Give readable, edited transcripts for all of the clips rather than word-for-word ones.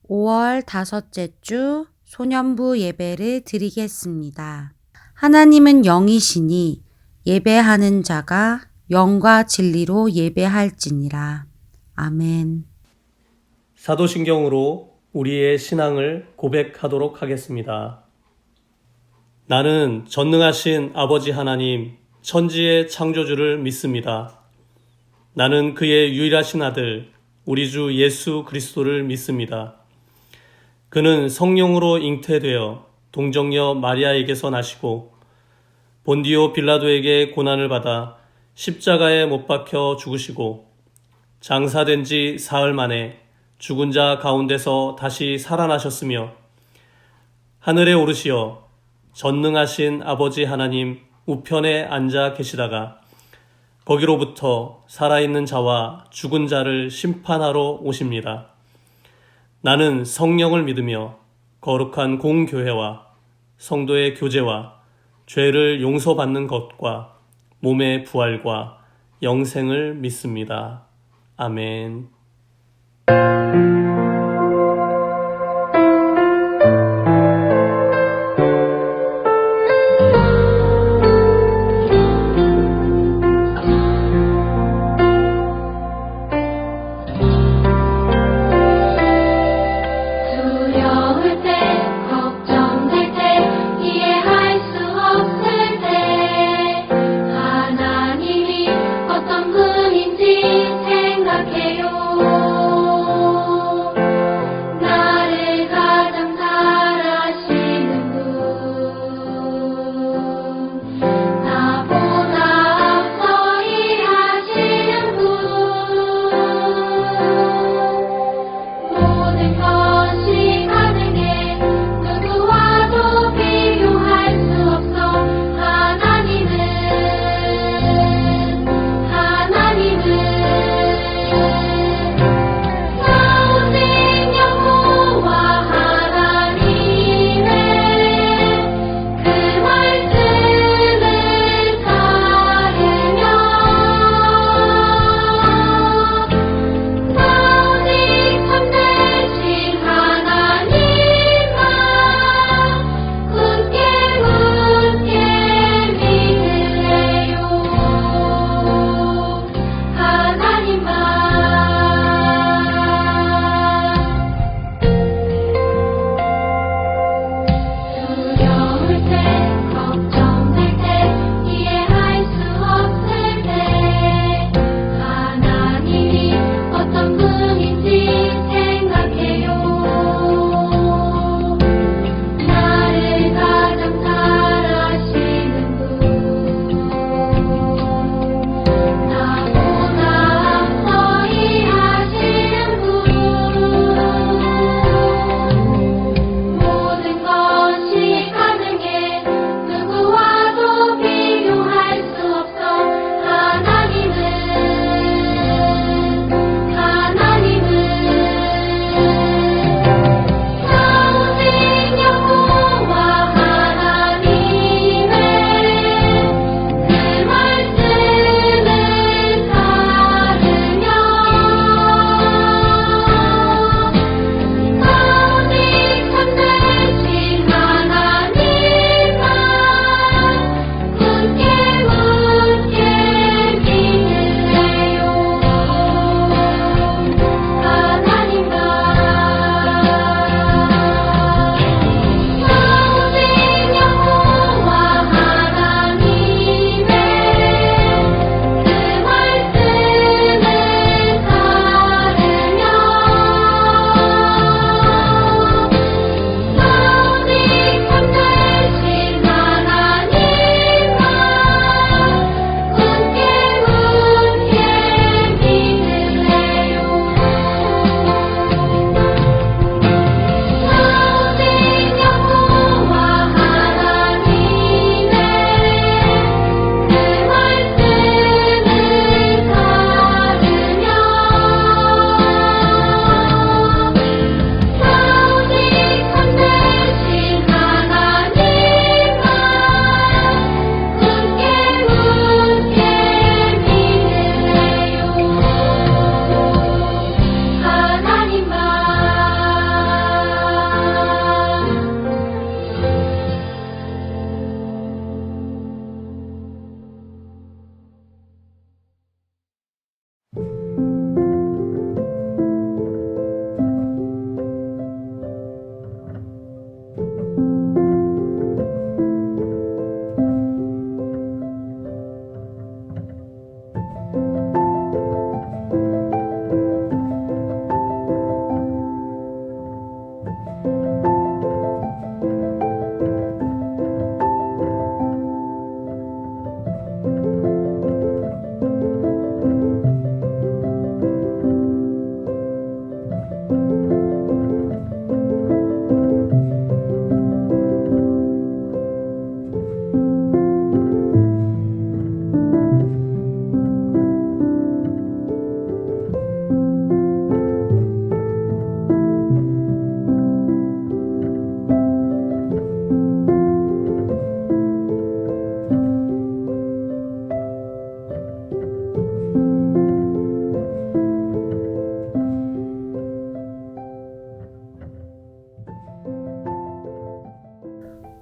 5월 다섯째 주 소년부 예배를 드리겠습니다. 하나님은 영이시니 예배하는 자가 영과 진리로 예배할지니라. 아멘. 사도신경으로 우리의 신앙을 고백하도록 하겠습니다. 나는 전능하신 아버지 하나님, 천지의 창조주를 믿습니다. 나는 그의 유일하신 아들, 우리 주 예수 그리스도를 믿습니다. 그는 성령으로 잉태되어 동정녀 마리아에게서 나시고 본디오 빌라도에게 고난을 받아 십자가에 못 박혀 죽으시고 장사된 지 사흘 만에 죽은 자 가운데서 다시 살아나셨으며 하늘에 오르시어 전능하신 아버지 하나님 우편에 앉아 계시다가 거기로부터 살아있는 자와 죽은 자를 심판하러 오십니다. 나는 성령을 믿으며 거룩한 공교회와 성도의 교제와 죄를 용서받는 것과 몸의 부활과 영생을 믿습니다. 아멘. 두려울 때, 걱정될 때, 이해할 수 없을 때, 하나님이 어떤 분인지 생각해요.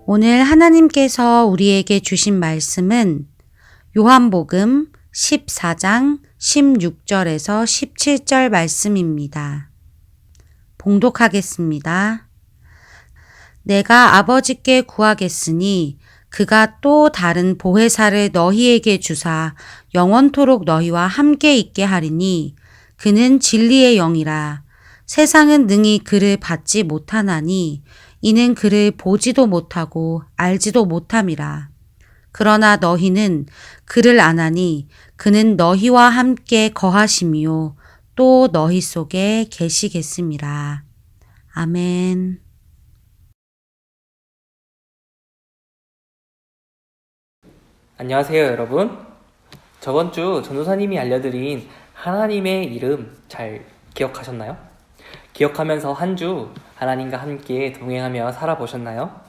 오늘 하나님께서 우리에게 주신 말씀은 요한복음 14장 16절에서 17절 말씀입니다. 봉독하겠습니다. 내가 아버지께 구하겠으니 그가 또 다른 보혜사를 너희에게 주사 영원토록 너희와 함께 있게 하리니 그는 진리의 영이라. 세상은 능히 그를 받지 못하나니 이는 그를 보지도 못하고 알지도 못함이라. 그러나 너희는 그를 아나니 그는 너희와 함께 거하심이요 또 너희 속에 계시겠음이라. 아멘. 안녕하세요, 여러분. 저번 주 전도사님이 알려드린 하나님의 이름 잘 기억하셨나요? 기억하면서 한 주 하나님과 함께 동행하며 살아보셨나요?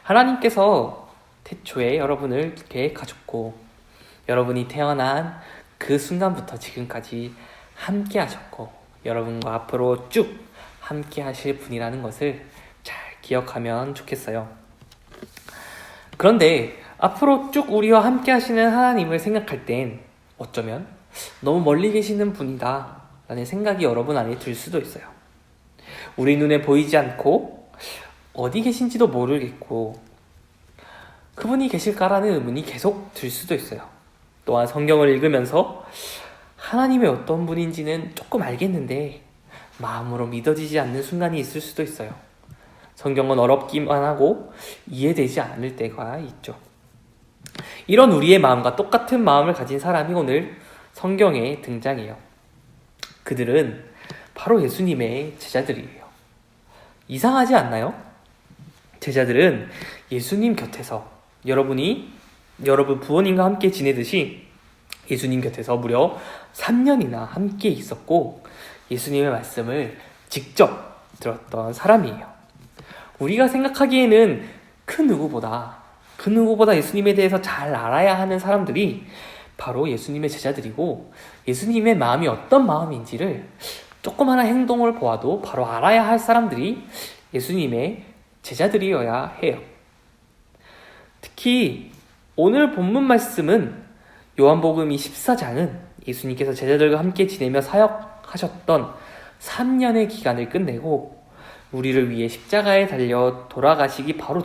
하나님께서 태초에 여러분을 계획하셨고 여러분이 태어난 그 순간부터 지금까지 함께 하셨고 여러분과 앞으로 쭉 함께 하실 분이라는 것을 잘 기억하면 좋겠어요. 그런데 앞으로 쭉 우리와 함께 하시는 하나님을 생각할 땐 어쩌면 너무 멀리 계시는 분이다 라는 생각이 여러분 안에 들 수도 있어요. 우리 눈에 보이지 않고 어디 계신지도 모르겠고 그분이 계실까라는 의문이 계속 들 수도 있어요. 또한 성경을 읽으면서 하나님이 어떤 분인지는 조금 알겠는데 마음으로 믿어지지 않는 순간이 있을 수도 있어요. 성경은 어렵기만 하고 이해되지 않을 때가 있죠. 이런 우리의 마음과 똑같은 마음을 가진 사람이 오늘 성경에 등장해요. 그들은 바로 예수님의 제자들이에요. 이상하지 않나요? 제자들은 예수님 곁에서 여러분 부모님과 함께 지내듯이 예수님 곁에서 무려 3년이나 함께 있었고 예수님의 말씀을 직접 들었던 사람이에요. 우리가 생각하기에는 그 누구보다 예수님에 대해서 잘 알아야 하는 사람들이 바로 예수님의 제자들이고 예수님의 마음이 어떤 마음인지를 조그마한 행동을 보아도 바로 알아야 할 사람들이 예수님의 제자들이어야 해요. 특히 오늘 본문 말씀은 요한복음 14장은 예수님께서 제자들과 함께 지내며 사역하셨던 3년의 기간을 끝내고 우리를 위해 십자가에 달려 돌아가시기 바로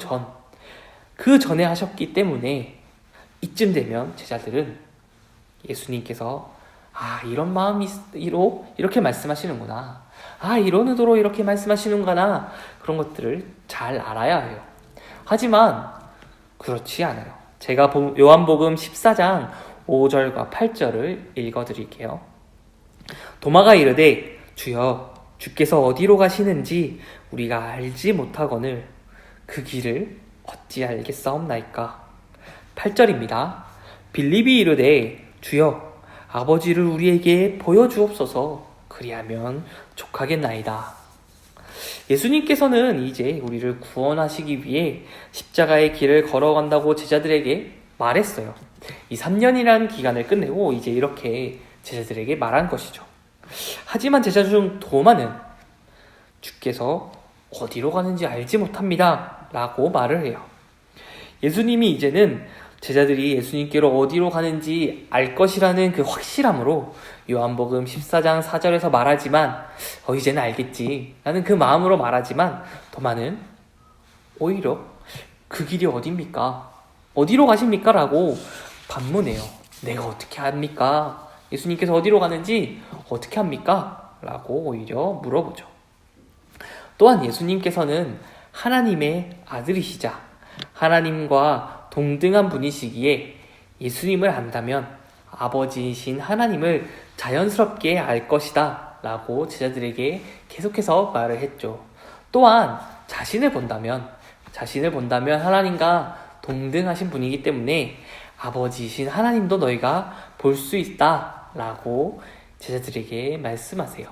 그 전에 하셨기 때문에 이쯤 되면 제자들은 예수님께서 이런 마음으로 이렇게 말씀하시는구나, 이런 의도로 이렇게 말씀하시는구나, 그런 것들을 잘 알아야 해요. 하지만 그렇지 않아요. 제가 요한복음 14장 5절과 8절을 읽어드릴게요. 도마가 이르되 주여 주께서 어디로 가시는지 우리가 알지 못하거늘 그 길을 어찌 알겠사옵나이까. 8절입니다. 빌립이 이르되 주여 아버지를 우리에게 보여주옵소서. 그리하면 족하겠나이다. 예수님께서는 이제 우리를 구원하시기 위해 십자가의 길을 걸어간다고 제자들에게 말했어요. 이 3년이라는 기간을 끝내고 이제 이렇게 제자들에게 말한 것이죠. 하지만 제자 중 도마는 주께서 어디로 가는지 알지 못합니다 라고 말을 해요. 예수님이 이제는 제자들이 예수님께로 어디로 가는지 알 것이라는 그 확실함으로 요한복음 14장 4절에서 말하지만 이제는 알겠지 라는 그 마음으로 말하지만 도마는 오히려 그 길이 어딥니까? 어디로 가십니까? 라고 반문해요. 내가 어떻게 합니까? 예수님께서 어디로 가는지 어떻게 합니까? 라고 오히려 물어보죠. 또한 예수님께서는 하나님의 아들이시자 하나님과 동등한 분이시기에 예수님을 안다면 아버지이신 하나님을 자연스럽게 알 것이다 라고 제자들에게 계속해서 말을 했죠. 또한 자신을 본다면 하나님과 동등하신 분이기 때문에 아버지이신 하나님도 너희가 볼 수 있다 라고 제자들에게 말씀하세요.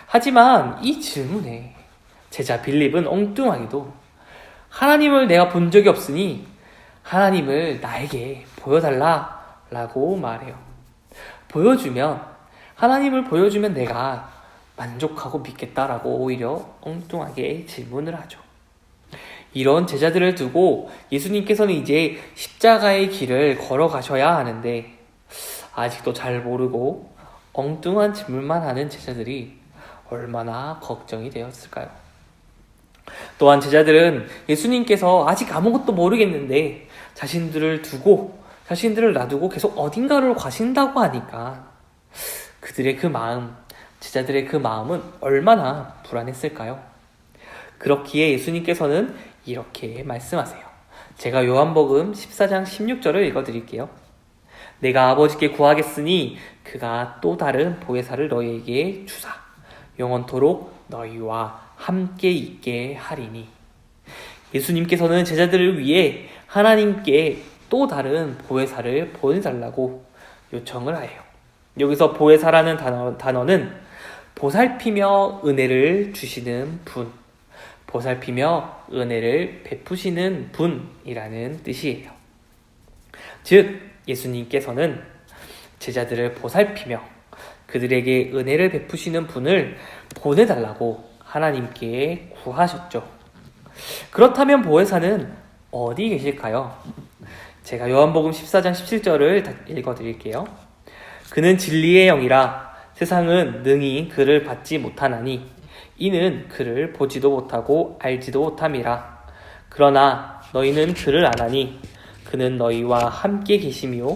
하지만 이 질문에 제자 빌립은 엉뚱하게도 하나님을 내가 본 적이 없으니 하나님을 나에게 보여달라 라고 말해요. 하나님을 보여주면 내가 만족하고 믿겠다라고 오히려 엉뚱하게 질문을 하죠. 이런 제자들을 두고 예수님께서는 이제 십자가의 길을 걸어가셔야 하는데 아직도 잘 모르고 엉뚱한 질문만 하는 제자들이 얼마나 걱정이 되었을까요? 또한 제자들은 예수님께서 아직 아무것도 모르겠는데 자신들을 놔두고 계속 어딘가로 가신다고 하니까 그들의 그 마음, 제자들의 그 마음은 얼마나 불안했을까요? 그렇기에 예수님께서는 이렇게 말씀하세요. 제가 요한복음 14장 16절을 읽어드릴게요. 내가 아버지께 구하겠으니 그가 또 다른 보혜사를 너희에게 주사 영원토록 너희와 함께 있게 하리니. 예수님께서는 제자들을 위해 하나님께 또 다른 보혜사를 보내달라고 요청을 해요. 여기서 보혜사라는 단어는 보살피며 은혜를 주시는 분, 보살피며 은혜를 베푸시는 분이라는 뜻이에요. 즉 예수님께서는 제자들을 보살피며 그들에게 은혜를 베푸시는 분을 보내달라고 하나님께 구하셨죠. 그렇다면 보혜사는 어디 계실까요? 제가 요한복음 14장 17절을 읽어드릴게요. 그는 진리의 영이라 세상은 능히 그를 받지 못하나니 이는 그를 보지도 못하고 알지도 못함이라. 그러나 너희는 그를 아나니 그는 너희와 함께 계시며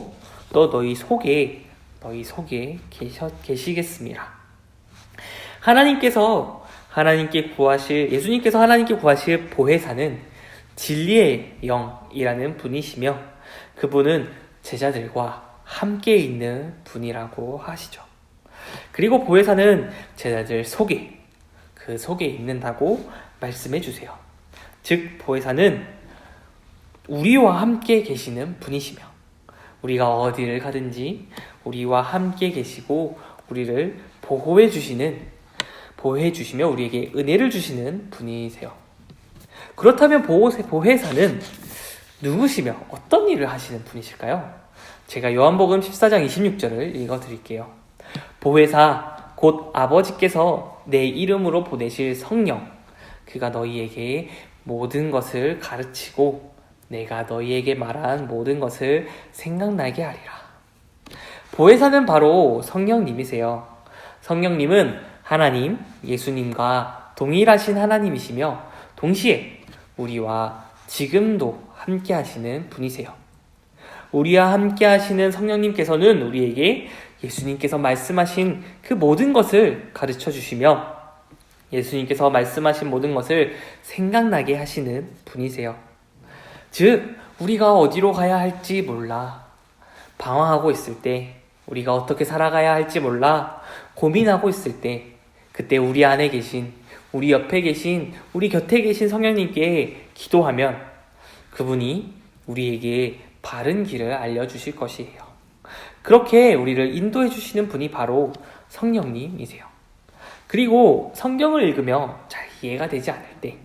또 너희 속에 계시겠습니다. 예수님께서 하나님께 구하실 보혜사는 진리의 영이라는 분이시며 그분은 제자들과 함께 있는 분이라고 하시죠. 그리고 보혜사는 제자들 속에 있는다고 말씀해 주세요. 즉 보혜사는 우리와 함께 계시는 분이시며 우리가 어디를 가든지 우리와 함께 계시고 우리를 보호해 주시며 우리에게 은혜를 주시는 분이세요. 그렇다면 보혜사는 누구시며 어떤 일을 하시는 분이실까요? 제가 요한복음 14장 26절을 읽어드릴게요. 보혜사 곧 아버지께서 내 이름으로 보내실 성령 그가 너희에게 모든 것을 가르치고 내가 너희에게 말한 모든 것을 생각나게 하리라. 보혜사는 바로 성령님이세요. 성령님은 하나님, 예수님과 동일하신 하나님이시며 동시에 우리와 지금도 함께 하시는 분이세요. 우리와 함께 하시는 성령님께서는 우리에게 예수님께서 말씀하신 그 모든 것을 가르쳐 주시며 예수님께서 말씀하신 모든 것을 생각나게 하시는 분이세요. 즉, 우리가 어디로 가야 할지 몰라 방황하고 있을 때, 우리가 어떻게 살아가야 할지 몰라 고민하고 있을 때, 그때 우리 안에 계신, 우리 옆에 계신, 우리 곁에 계신 성령님께 기도하면 그분이 우리에게 바른 길을 알려주실 것이에요. 그렇게 우리를 인도해 주시는 분이 바로 성령님이세요. 그리고 성경을 읽으며 잘 이해가 되지 않을 때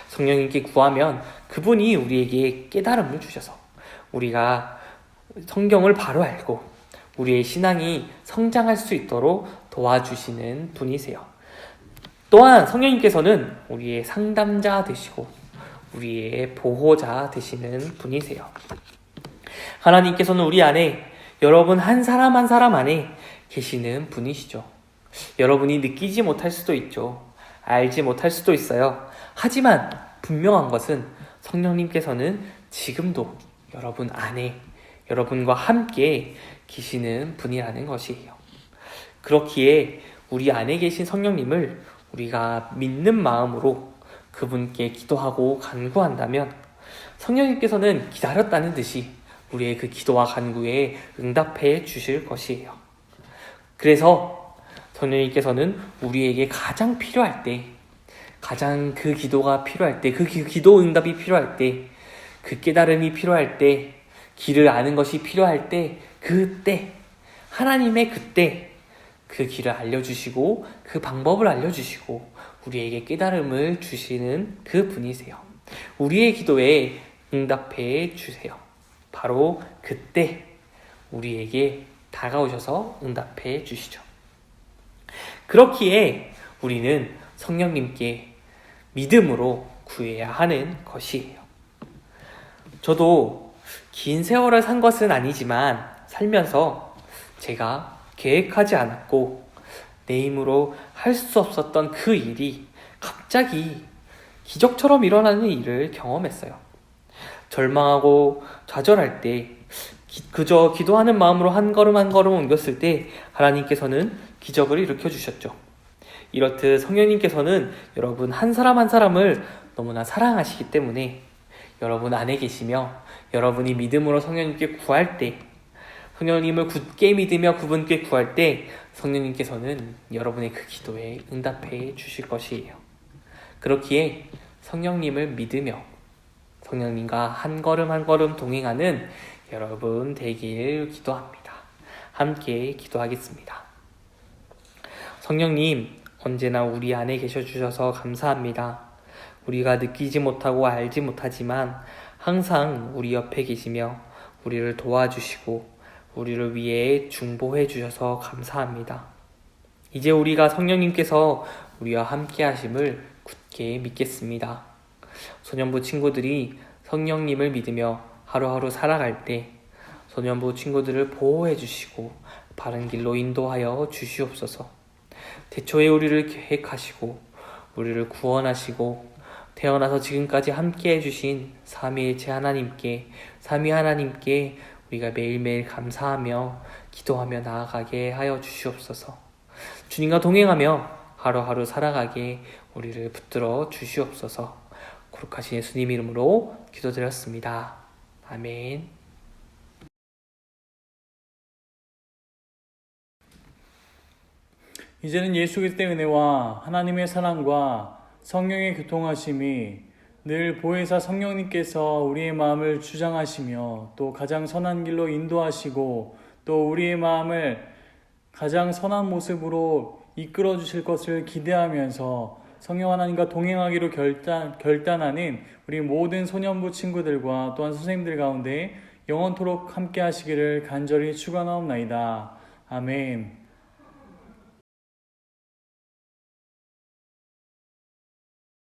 성령님께 구하면 그분이 우리에게 깨달음을 주셔서 우리가 성경을 바로 알고 우리의 신앙이 성장할 수 있도록 도와주시는 분이세요. 또한 성령님께서는 우리의 상담자 되시고 우리의 보호자 되시는 분이세요. 하나님께서는 우리 안에 여러분 한 사람 한 사람 안에 계시는 분이시죠. 여러분이 느끼지 못할 수도 있죠. 알지 못할 수도 있어요. 하지만 분명한 것은 성령님께서는 지금도 여러분 안에 여러분과 함께 계시는 분이라는 것이에요. 그렇기에 우리 안에 계신 성령님을 우리가 믿는 마음으로 그분께 기도하고 간구한다면 성령님께서는 기다렸다는 듯이 우리의 그 기도와 간구에 응답해 주실 것이에요. 그래서 성령님께서는 우리에게 가장 필요할 때, 가장 그 기도가 필요할 때, 그 기도 응답이 필요할 때, 그 깨달음이 필요할 때, 길을 아는 것이 필요할 때, 그때, 하나님의 그때 그 길을 알려주시고 그 방법을 알려주시고 우리에게 깨달음을 주시는 그 분이세요. 우리의 기도에 응답해 주세요. 바로 그때 우리에게 다가오셔서 응답해 주시죠. 그렇기에 우리는 성령님께 믿음으로 구해야 하는 것이에요. 저도 긴 세월을 산 것은 아니지만 살면서 제가 계획하지 않았고 내 힘으로 할 수 없었던 그 일이 갑자기 기적처럼 일어나는 일을 경험했어요. 절망하고 좌절할 때 그저 기도하는 마음으로 한 걸음 한 걸음 옮겼을 때 하나님께서는 기적을 일으켜 주셨죠. 이렇듯 성령님께서는 여러분 한 사람 한 사람을 너무나 사랑하시기 때문에 여러분 안에 계시며 여러분이 믿음으로 성령님께 구할 때, 성령님을 굳게 믿으며 그분께 구할 때 성령님께서는 여러분의 그 기도에 응답해 주실 것이에요. 그렇기에 성령님을 믿으며 성령님과 한 걸음 한 걸음 동행하는 여러분 되길 기도합니다. 함께 기도하겠습니다. 성령님, 언제나 우리 안에 계셔 주셔서 감사합니다. 우리가 느끼지 못하고 알지 못하지만 항상 우리 옆에 계시며 우리를 도와주시고 우리를 위해 중보해 주셔서 감사합니다. 이제 우리가 성령님께서 우리와 함께 하심을 굳게 믿겠습니다. 소년부 친구들이 성령님을 믿으며 하루하루 살아갈 때 소년부 친구들을 보호해 주시고 바른 길로 인도하여 주시옵소서. 태초에 우리를 계획하시고 우리를 구원하시고 태어나서 지금까지 함께 해주신 삼위일체 하나님께, 삼위 하나님께 우리가 매일매일 감사하며 기도하며 나아가게 하여 주시옵소서. 주님과 동행하며 하루하루 살아가게 우리를 붙들어 주시옵소서. 거룩하신 예수님 이름으로 기도드렸습니다. 아멘. 이제는 예수 그리스도의 은혜와 하나님의 사랑과 성령의 교통하심이 늘 보혜사 성령님께서 우리의 마음을 주장하시며 또 가장 선한 길로 인도하시고 또 우리의 마음을 가장 선한 모습으로 이끌어 주실 것을 기대하면서 성령 하나님과 동행하기로 결단하는 우리 모든 소년부 친구들과 또한 선생님들 가운데 영원토록 함께 하시기를 간절히 축원하옵나이다. 아멘.